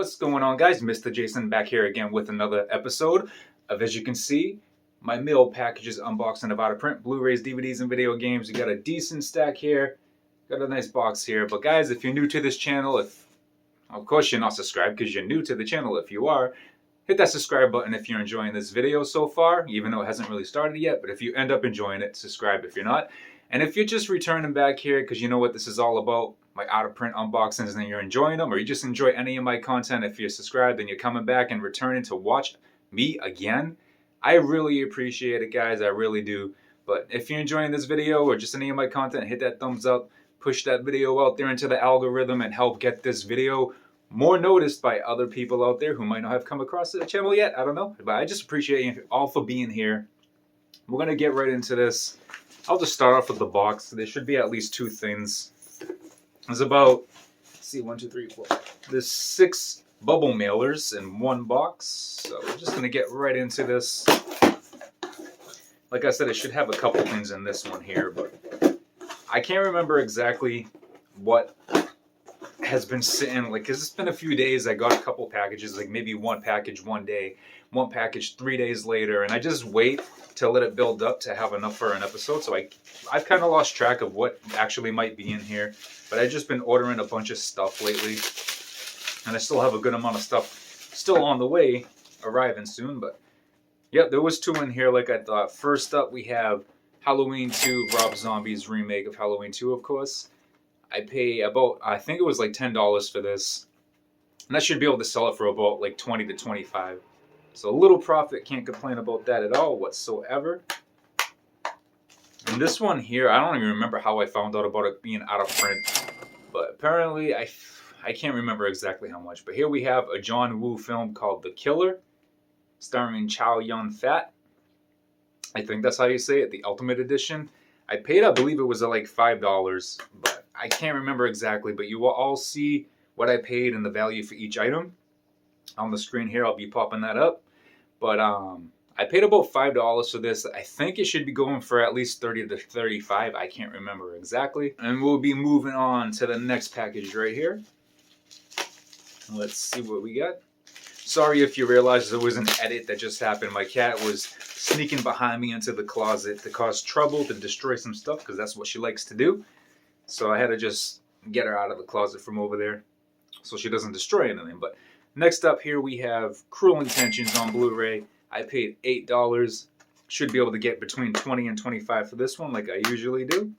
What's going on, guys? Mr. Jason back here again with another episode of, as you can see, my mail packages unboxing of out of print Blu-rays, DVDs, and video games. We got a decent stack here, got a nice box here. But guys, if you're new to this channel, of course you're not subscribed because you're new to the channel. If you are, hit that subscribe button if you're enjoying this video so far, even though it hasn't really started yet. But if you end up enjoying it, subscribe if you're not. And if you're just returning back here because you know what this is all about, my out of print unboxings, and you're enjoying them, or you just enjoy any of my content, if you're subscribed and you're coming back and returning to watch me again, I really appreciate it, guys. I really do. But if you're enjoying this video or just any of my content, hit that thumbs up, push that video out there into the algorithm, and help get this video more noticed by other people out there who might not have come across the channel yet. I don't know, but I just appreciate you all for being here. We're gonna get right into this. I'll just start off with the box. There should be at least two things. There's about, let's see, 1, 2, 3, 4. There's 6 bubble mailers in one box. So we're just gonna get right into this. Like I said, it should have a couple things in this one here, but I can't remember exactly what has been sitting, like, because it's been a few days. I got a couple packages, like maybe one package one day, one package 3 days later, and I just wait to let it build up to have enough for an episode. So I've kind of lost track of what actually might be in here, but I've just been ordering a bunch of stuff lately, and I still have a good amount of stuff still on the way, arriving soon. But yeah, there was 2 in here like I thought. First up, we have Halloween 2, Rob Zombie's remake of Halloween 2, of course. I pay about, I think it was like $10 for this, and I should be able to sell it for about like 20 to 25. So a little profit, can't complain about that at all whatsoever. And this one here, I don't even remember how I found out about it being out of print, but apparently I can't remember exactly how much. But here we have a John Woo film called The Killer, starring Chow Yun-fat. I think that's how you say it, the Ultimate Edition. I paid, I believe it was like $5, but I can't remember exactly. But you will all see what I paid and the value for each item on the screen here. I'll be popping that up. But I paid about $5 for this. I think it should be going for at least 30 to 35. I can't remember exactly. And we'll be moving on to the next package right here. Let's see what we got. Sorry if you realize there was an edit that just happened. My cat was sneaking behind me into the closet to cause trouble, to destroy some stuff, because that's what she likes to do. So I had to just get her out of the closet from over there so she doesn't destroy anything. But next up here we have Cruel Intentions on Blu-ray. I paid $8. Should be able to get between 20 and 25 for this one, like I usually do.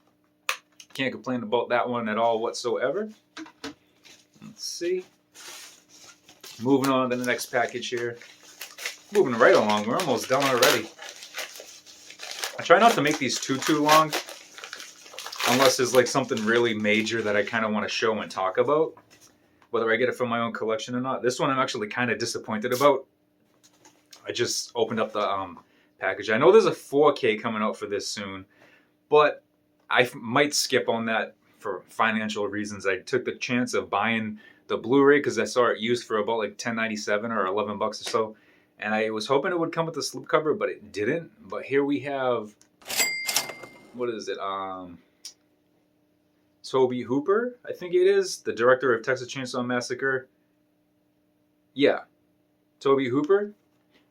Can't complain about that one at all whatsoever. Let's see. Moving on to the next package here. Moving right along. We're almost done already. I try not to make these too long, unless there's like something really major that I kind of want to show and talk about, whether I get it from my own collection or not. This one I'm actually kind of disappointed about. I just opened up the package. I know there's a 4K coming out for this soon, but I might skip on that for financial reasons. I took the chance of buying the Blu-ray because I saw it used for about like $10.97 or $11 or so, and I was hoping it would come with the slipcover, but it didn't. But here we have, what is it? Tobe Hooper, I think it is, the director of Texas Chainsaw Massacre. Yeah, Tobe Hooper,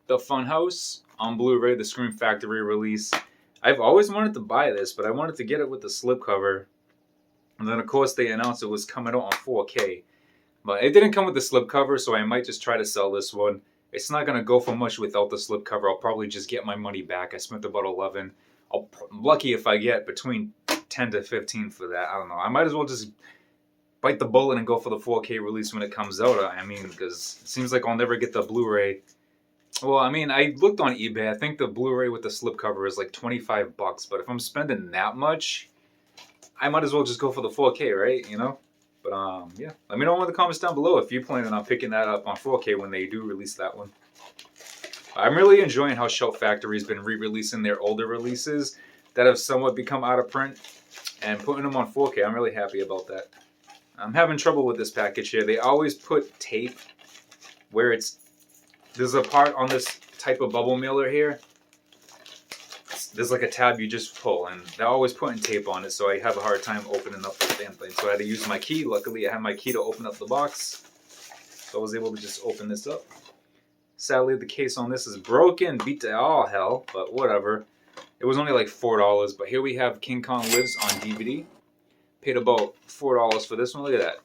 The Funhouse on Blu-ray, the Scream Factory release. I've always wanted to buy this, but I wanted to get it with the slipcover. And then, of course, they announced it was coming out on 4K. But it didn't come with the slipcover, so I might just try to sell this one. It's not going to go for much without the slipcover. I'll probably just get my money back. I spent about $11. I'm lucky if I get between 10 to 15 for that. I don't know. I might as well just bite the bullet and go for the 4K release when it comes out. I mean, because it seems like I'll never get the Blu-ray. Well, I mean, I looked on eBay. I think the Blu-ray with the slipcover is like $25. But if I'm spending that much, I might as well just go for the 4K, right? You know? But yeah, let me know in the comments down below if you're planning on picking that up on 4K when they do release that one. I'm really enjoying how Shout Factory's been re-releasing their older releases that have somewhat become out of print and putting them on 4K. I'm really happy about that. I'm having trouble with this package here. They always put tape where there's a part on this type of bubble mailer here. There's like a tab you just pull, and they're always putting tape on it, so I have a hard time opening up the damn thing. So I had to use my key. Luckily, I have my key to open up the box. So I was able to just open this up. Sadly, the case on this is broken, beat to all hell, but whatever. It was only like $4, but here we have King Kong Lives on DVD. Paid about $4 for this one. Look at that.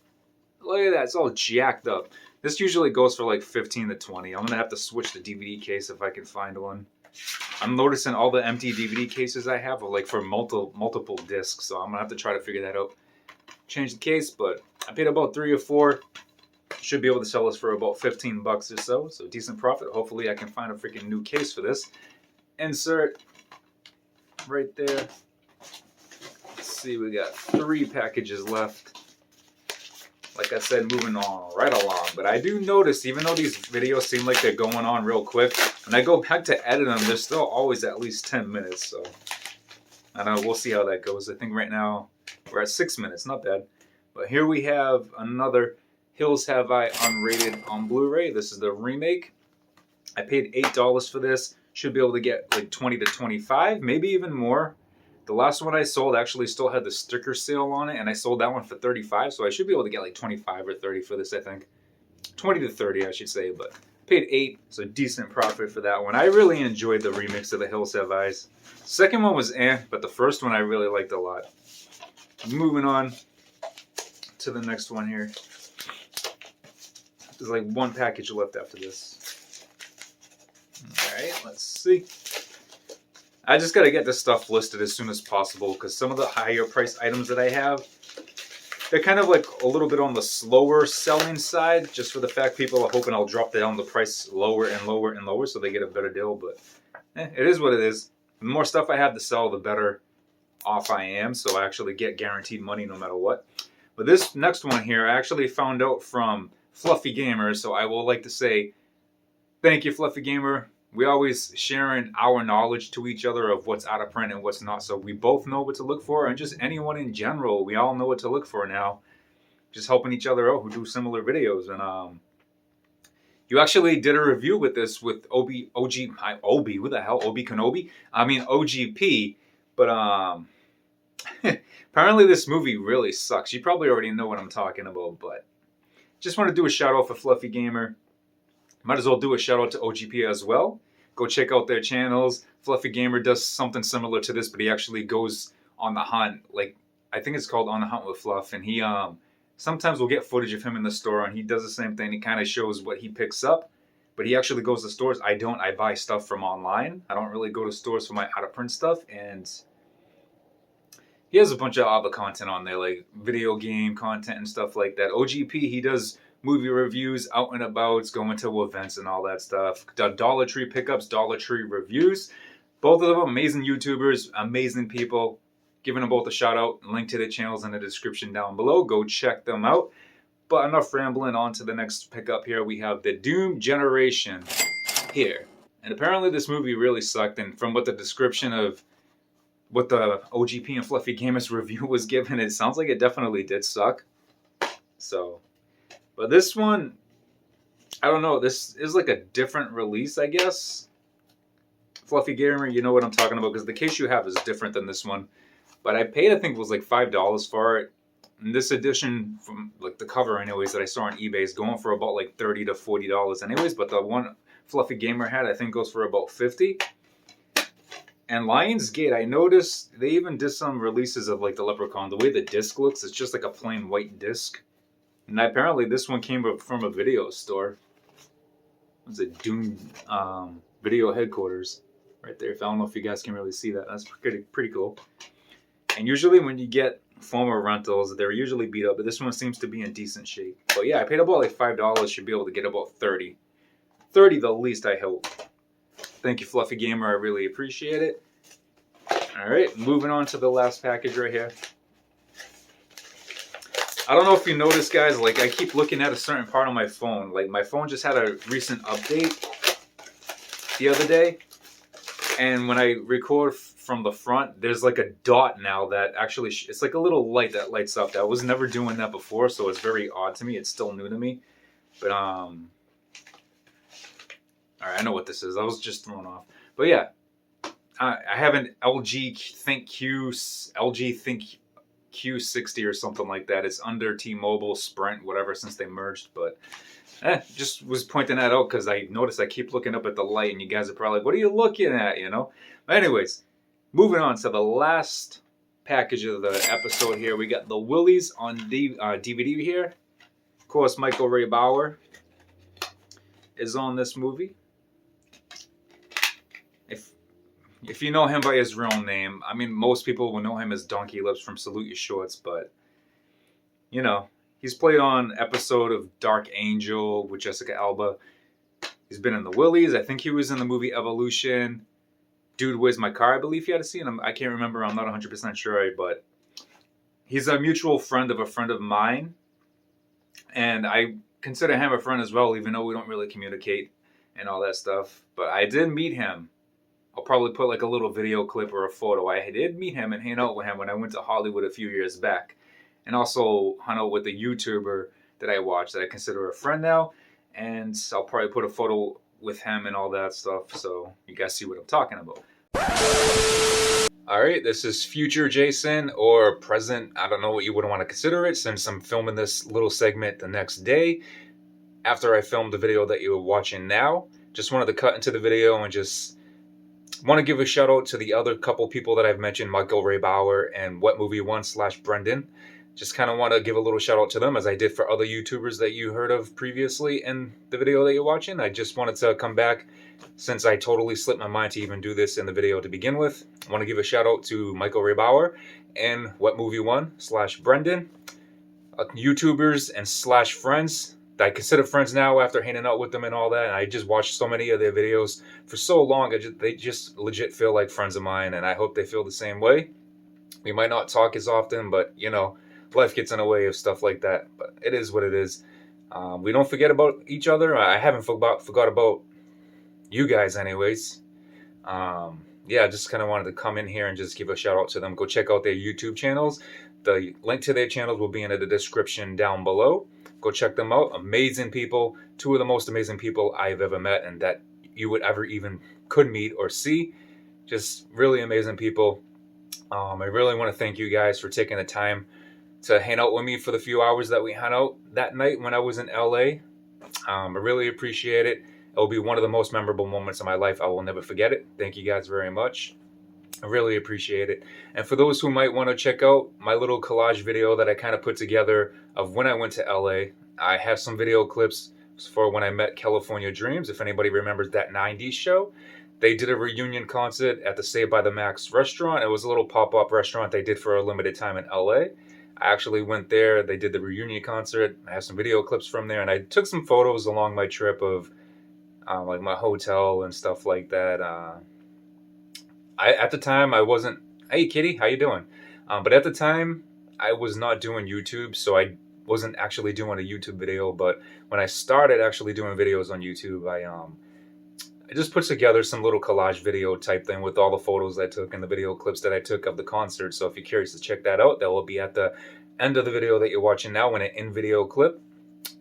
Look at that. It's all jacked up. This usually goes for like 15 to 20. I'm going to have to switch the DVD case if I can find one. I'm noticing all the empty DVD cases I have are like for multiple discs, so I'm going to have to try to figure that out. Change the case, but I paid about 3 or 4. Should be able to sell this for about 15 bucks or so. So decent profit. Hopefully I can find a freaking new case for this. Insert right there. Let's see, we got 3 packages left. Like I said, moving on right along. But I do notice, even though these videos seem like they're going on real quick, when I go back to edit them, they're still always at least 10 minutes. So I don't know, we'll see how that goes. I think right now we're at 6 minutes, not bad. But here we have another Hills Have I unrated on Blu-ray. This is the remake. I paid $8 for this. Should be able to get like 20 to 25, maybe even more. The last one I sold actually still had the sticker sale on it, and I sold that one for 35, so I should be able to get like 25 or 30 for this, I think. 20 to 30, I should say, but paid 8, so decent profit for that one. I really enjoyed the remix of the Hills Have Eyes. Second one was but the first one I really liked a lot. Moving on to the next one here. There's like 1 package left after this. Alright, let's see. I just gotta get this stuff listed as soon as possible because some of the higher price items that I have, they're kind of like a little bit on the slower selling side, just for the fact people are hoping I'll drop down the price lower and lower and lower so they get a better deal. But it is what it is. The more stuff I have to sell, the better off I am, so I actually get guaranteed money no matter what. But this next one here, I actually found out from Fluffy Gamer, so I will like to say thank you, Fluffy Gamer. We always sharing our knowledge to each other of what's out of print and what's not, so we both know what to look for, and just anyone in general, we all know what to look for now. Just helping each other out who do similar videos. And you actually did a review with this with Obi Kenobi? I mean OGP, but apparently this movie really sucks. You probably already know what I'm talking about, but just want to do a shout out for Fluffy Gamer. Might as well do a shout out to OGP as well. Go check out their channels. Fluffy Gamer does something similar to this, but he actually goes on the hunt. Like, I think it's called On the Hunt with Fluff. And he sometimes we'll get footage of him in the store, and he does the same thing. He kind of shows what he picks up, but he actually goes to stores. I don't. I buy stuff from online. I don't really go to stores for my out of print stuff. And he has a bunch of other content on there, like video game content and stuff like that. OGP, he does movie reviews, out and about, going to events and all that stuff. Dollar Tree pickups, Dollar Tree reviews. Both of them amazing YouTubers, amazing people. Giving them both a shout out. Link to their channels in the description down below. Go check them out. But enough rambling, on to the next pickup here. We have the Doom Generation here. And apparently this movie really sucked. And from what the description of what the OGP and Fluffy Gamers review was given, it sounds like it definitely did suck. So, but this one, I don't know. This is like a different release, I guess. Fluffy Gamer, you know what I'm talking about, because the case you have is different than this one. But I paid, I think it was like $5 for it. And this edition, from like the cover anyways, that I saw on eBay is going for about like $30 to $40 anyways. But the one Fluffy Gamer had, I think, goes for about $50. And Lionsgate, I noticed they even did some releases of like the Leprechaun. The way the disc looks, it's just like a plain white disc. And apparently this one came from a video store. It was a Doom video headquarters right there. I don't know if you guys can really see that. That's pretty cool. And usually when you get former rentals, they're usually beat up, but this one seems to be in decent shape. But yeah, I paid about like $5. Should be able to get about 30. 30 the least, I hope. Thank you, Fluffy Gamer. I really appreciate it. All right, moving on to the last package right here. I don't know if you noticed, guys, like I keep looking at a certain part on my phone. Like my phone just had a recent update the other day. And when I record from the front, there's like a dot now that actually, it's like a little light that lights up. I was never doing that before, so it's very odd to me. It's still new to me. But, all right, I know what this is. I was just thrown off. But yeah, I have an LG Think Q60 or something like that. It's under T-Mobile, Sprint, whatever, since they merged. But just was pointing that out because I noticed I keep looking up at the light, and you guys are probably like, what are you looking at, you know? But anyways, moving on to the last package of the episode here. We got the Willies on DVD here. Of course, Michael Ray Bauer is on this movie. If you know him by his real name, I mean, most people will know him as Donkey Lips from Salute Your Shorts, but, you know, he's played on episode of Dark Angel with Jessica Alba. He's been in the Willies. I think he was in the movie Evolution. Dude, Where's My Car? I believe he had a scene. I can't remember. I'm not 100% sure, but he's a mutual friend of a friend of mine. And I consider him a friend as well, even though we don't really communicate and all that stuff. But I did meet him. I'll probably put like a little video clip or a photo. I did meet him and hang out with him when I went to Hollywood a few years back. And also hung out with a YouTuber that I watch that I consider a friend now. And I'll probably put a photo with him and all that stuff so you guys see what I'm talking about. Alright, this is future Jason or present. I don't know what you would want to consider it since I'm filming this little segment the next day after I filmed the video that you're watching now. Just wanted to cut into the video and just want to give a shout out to the other couple people that I've mentioned, Michael Ray Bauer and What Movie One / Brendan. Just kind of want to give a little shout out to them as I did for other YouTubers that you heard of previously in the video that you're watching. I just wanted to come back since I totally slipped my mind to even do this in the video to begin with. I want to give a shout out to Michael Ray Bauer and What Movie One / Brendan, YouTubers and / friends that I consider friends now after hanging out with them and all that. And I just watched so many of their videos for so long. They just legit feel like friends of mine, and I hope they feel the same way. We might not talk as often, but you know, life gets in the way of stuff like that. But it is what it is. We don't forget about each other. I haven't forgot about you guys anyways. Yeah, just kind of wanted to come in here and just give a shout out to them. Go check out their YouTube channels. The link to their channels will be in the description down below. Go check them out. Amazing people. Two of the most amazing people I've ever met and that you would ever even could meet or see. Just really amazing people. I really want to thank you guys for taking the time to hang out with me for the few hours that we hung out that night when I was in LA. I really appreciate it. It will be one of the most memorable moments of my life. I will never forget it. Thank you guys very much. I really appreciate it. And for those who might want to check out my little collage video that I kind of put together of when I went to LA, I have some video clips for when I met California Dreams. If anybody remembers that 90s show, they did a reunion concert at the Saved by the Max restaurant. It was a little pop-up restaurant they did for a limited time in LA. I actually went there. They did the reunion concert. I have some video clips from there, and I took some photos along my trip of like my hotel and stuff like that. At the time I wasn't. Hey kitty, how you doing? But at the time I was not doing YouTube, so I wasn't actually doing a YouTube video. But when I started actually doing videos on YouTube, I just put together some little collage video type thing with all the photos I took and the video clips that I took of the concert. So if you're curious to check that out, that will be at the end of the video that you're watching now in an in-video clip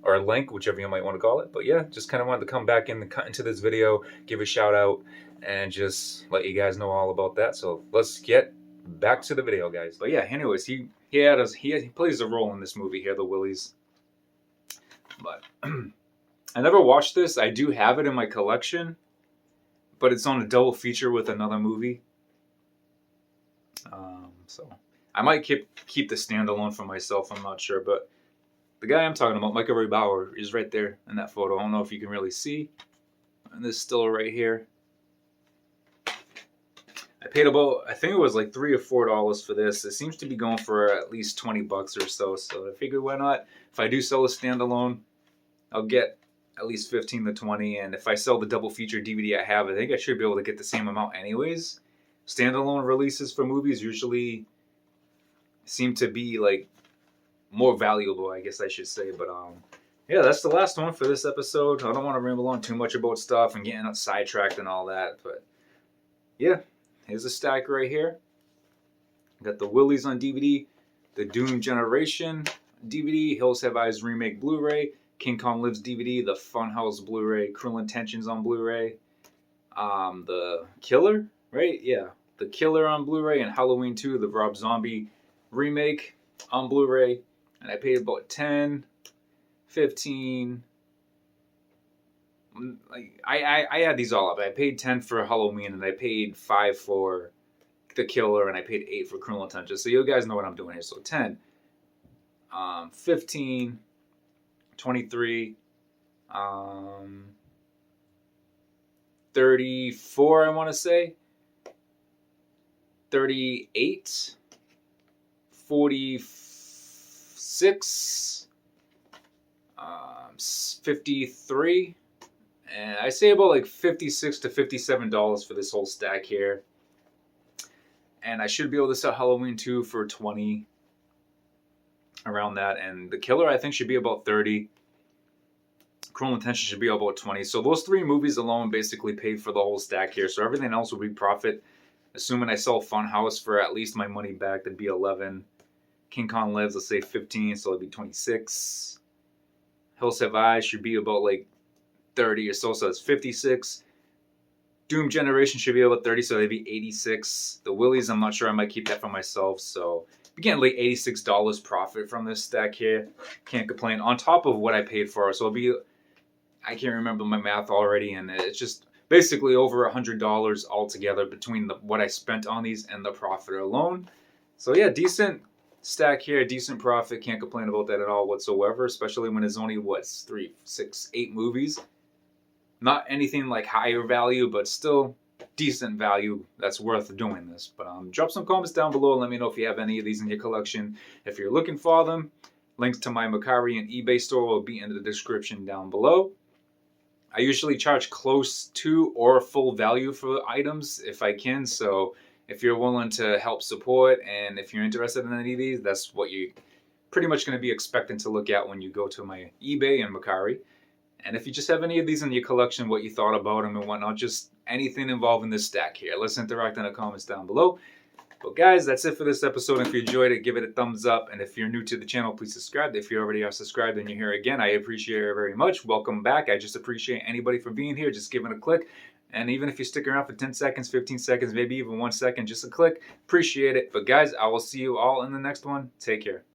or a link, whichever you might want to call it. But yeah, just kind of wanted to come back into this video, give a shout out, and just let you guys know all about that. So let's get back to the video, guys. But yeah, anyways, he plays a role in this movie here, the Willies. But I never watched this. I do have it in my collection, but it's on a double feature with another movie. So I might keep the standalone for myself. I'm not sure, but the guy I'm talking about, Michael Ray Bauer, is right there in that photo. I don't know if you can really see. And this still right here. I paid about, I think it was like $3 or $4 for this. It seems to be going for at least 20 bucks or so. So I figured, why not? If I do sell a standalone, I'll get at least 15 to 20. And if I sell the double feature DVD I have, I think I should be able to get the same amount anyways. Standalone releases for movies usually seem to be like more valuable, I guess I should say. But yeah, that's the last one for this episode. I don't want to ramble on too much about stuff and getting sidetracked and all that. But yeah, here's a stack right here. Got the Willies on DVD, the Doom Generation DVD, Hills Have Eyes Remake Blu-ray, King Kong Lives DVD, the Funhouse Blu-ray, Cruel Intentions on Blu-ray, the Killer, right? Yeah, the Killer on Blu-ray, and Halloween 2, the Rob Zombie remake. on Blu-ray, and I paid about 10, 15. Like I had these all up. I paid 10 for Halloween, and I paid 5 for The Killer, and I paid 8 for Criminal Intentions. So you guys know what I'm doing here. So 10, 15, 23, 34, I want to say, 38, 46, 53, and I say about like $56 to $57 for this whole stack here. And I should be able to sell Halloween 2 for 20, around that. And The Killer, I think, should be about 30. Criminal Intention should be about 20. So those 3 movies alone basically paid for the whole stack here. So everything else will be profit. Assuming I sell Funhouse for at least my money back, that'd be 11. King Kong Lives, let's say 15, so it'd be 26. Hills Have Eyes should be about like 30 or so that's 56. Doom Generation should be about 30, so that'd be 86. The Willies, I'm not sure, I might keep that for myself. So I'm getting like $86 profit from this stack here. Can't complain. On top of what I paid for it, so it'll be, I can't remember my math already, and it's just basically over $100 altogether between what I spent on these and the profit alone. So yeah, decent stack here, decent profit. Can't complain about that at all whatsoever, especially when it's only, what, 3, 6, 8 movies. Not anything like higher value, but still decent value that's worth doing this. But drop some comments down below and let me know if you have any of these in your collection. If you're looking for them, links to my Mercari and eBay store will be in the description down below. I usually charge close to or full value for items if I can. So if you're willing to help support and if you're interested in any of these, that's what you're pretty much going to be expecting to look at when you go to my eBay and Mercari. And if you just have any of these in your collection, what you thought about them and whatnot, just anything involving this stack here, let's interact in the comments down below. But guys, that's it for this episode. If you enjoyed it, give it a thumbs up. And if you're new to the channel, please subscribe. If you already are subscribed and you're here again, I appreciate it very much. Welcome back. I just appreciate anybody for being here, just giving a click. And even if you stick around for 10 seconds, 15 seconds, maybe even 1 second, just a click, appreciate it. But guys, I will see you all in the next one. Take care.